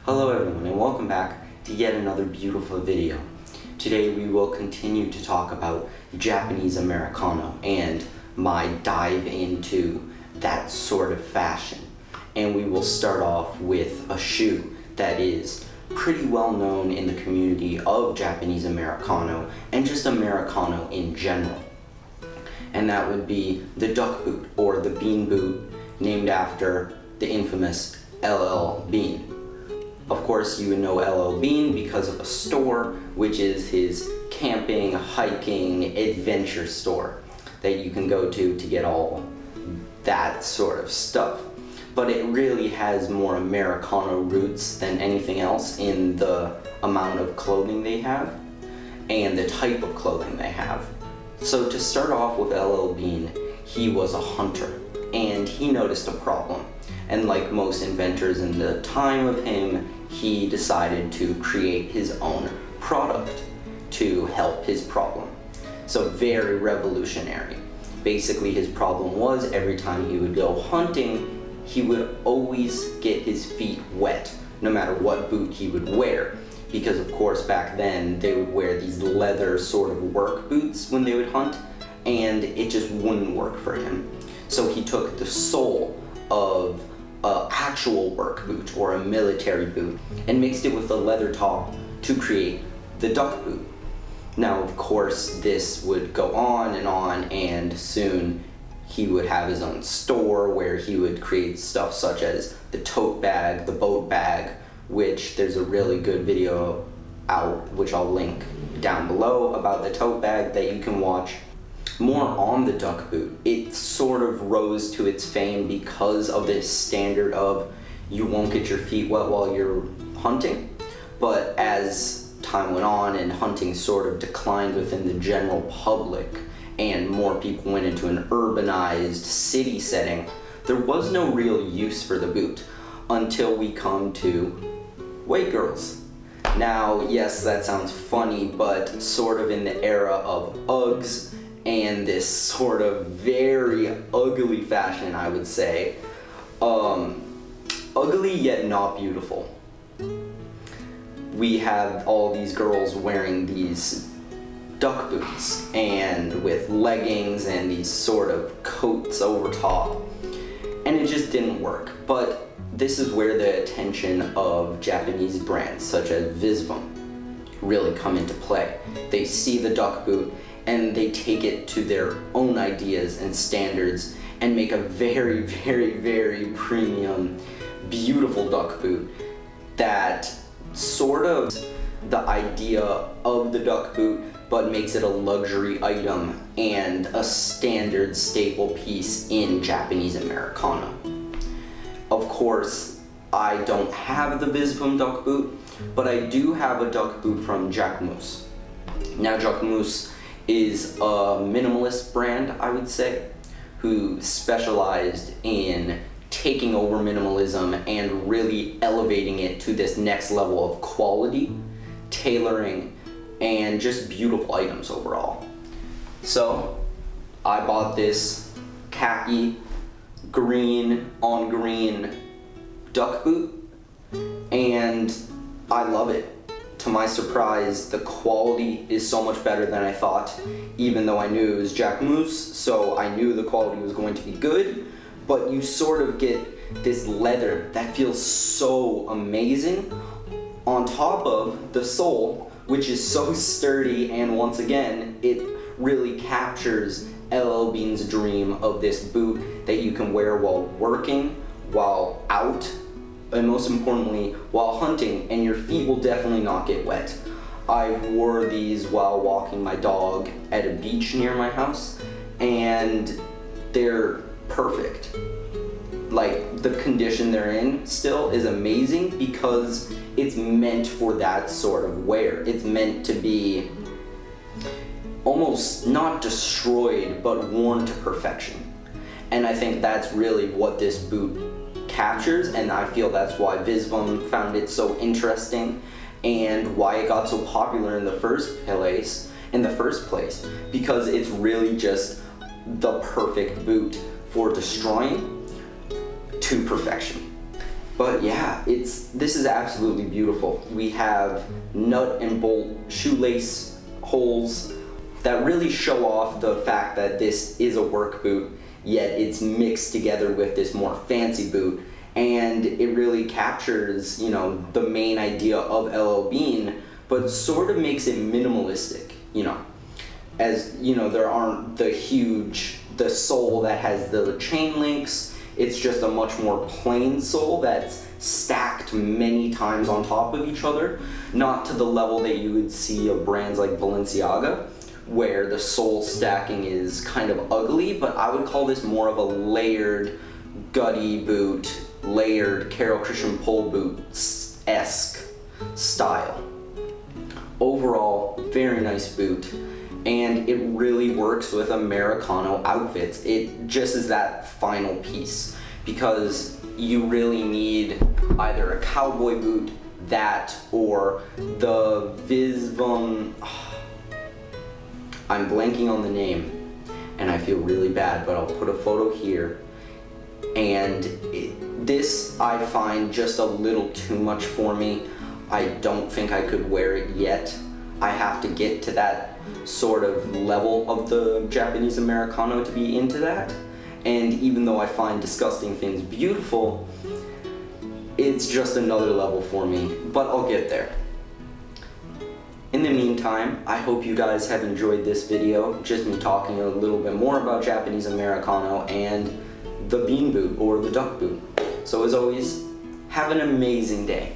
Hello everyone and welcome back to yet another beautiful video. Today we will continue to talk about Japanese Americano and my dive into that sort of fashion. And we will start off with a shoe that is pretty well known in the community of Japanese Americano and just Americano in general. And that would be the duck boot or the bean boot, named after the infamous LL Bean. Of course, you would know LL Bean because of a store, which is his camping, hiking, adventure store that you can go to get all that sort of stuff. But it really has more Americano roots than anything else in the amount of clothing they have and the type of clothing they have. So to start off with LL Bean, he was a hunter and he noticed a problem. And like most inventors in the time of him, he decided to create his own product to help his problem. So very revolutionary. Basically his problem was every time he would go hunting, he would always get his feet wet, no matter what boot he would wear. Because of course back then they would wear these leather sort of work boots when they would hunt, and it just wouldn't work for him. So he took the sole of an actual work boot or a military boot and mixed it with a leather top to create the duck boot. Now of course this would go on, and soon he would have his own store where he would create stuff such as the tote bag, the boat bag, which there's a really good video out which I'll link down below about the tote bag that you can watch. More on the duck boot, it sort of rose to its fame because of this standard of you won't get your feet wet while you're hunting. But as time went on and hunting sort of declined within the general public and more people went into an urbanized city setting, there was no real use for the boot until we come to white girls. Now, yes, that sounds funny, but sort of in the era of Uggs and this sort of very ugly fashion, I would say. Ugly yet not beautiful. We have all these girls wearing these duck boots and with leggings and these sort of coats over top. And it just didn't work. But this is where the attention of Japanese brands such as Visvum really come into play. They see the duck boot and they take it to their own ideas and standards and make a very, very, very premium, beautiful duck boot that sort of the idea of the duck boot, but makes it a luxury item and a standard staple piece in Japanese Americano. Of course, I don't have the Visvum duck boot, but I do have a duck boot from Japanese. Now Japanese is a minimalist brand, I would say, who specialized in taking over minimalism and really elevating it to this next level of quality, tailoring, and just beautiful items overall. So I bought this khaki green on green duck boot and I love it. To my surprise, the quality is so much better than I thought, even though I knew it was Japanese, so I knew the quality was going to be good, but you sort of get this leather that feels so amazing on top of the sole, which is so sturdy, and once again, it really captures LL Bean's dream of this boot that you can wear while working, while out, and most importantly, while hunting, and your feet will definitely not get wet. I wore these while walking my dog at a beach near my house, and they're perfect. Like, the condition they're in still is amazing because it's meant for that sort of wear. It's meant to be almost not destroyed, but worn to perfection. And I think that's really what this boot captures, and I feel that's why Visvum found it so interesting and why it got so popular in the first place, because it's really just the perfect boot for destroying to perfection. But yeah, this is absolutely beautiful. We have nut and bolt shoelace holes that really show off the fact that this is a work boot, yet it's mixed together with this more fancy boot, and it really captures, you know, the main idea of LL Bean, but sort of makes it minimalistic, you know. As you know, there aren't the sole that has the chain links. It's just a much more plain sole that's stacked many times on top of each other, not to the level that you would see of brands like Balenciaga, where the sole stacking is kind of ugly, but I would call this more of a layered gutty boot, layered Carol Christian pole boot-esque style. Overall, very nice boot. And it really works with Americano outfits. It just is that final piece, because you really need either a cowboy boot, that, or the Visvum, I'm blanking on the name, and I feel really bad, but I'll put a photo here. And this I find just a little too much for me. I don't think I could wear it yet. I have to get to that sort of level of the Japanese Americano to be into that. And even though I find disgusting things beautiful, it's just another level for me, but I'll get there. In the meantime, I hope you guys have enjoyed this video, just me talking a little bit more about Japanese Americano and the bean boot or the duck boot. So as always, have an amazing day.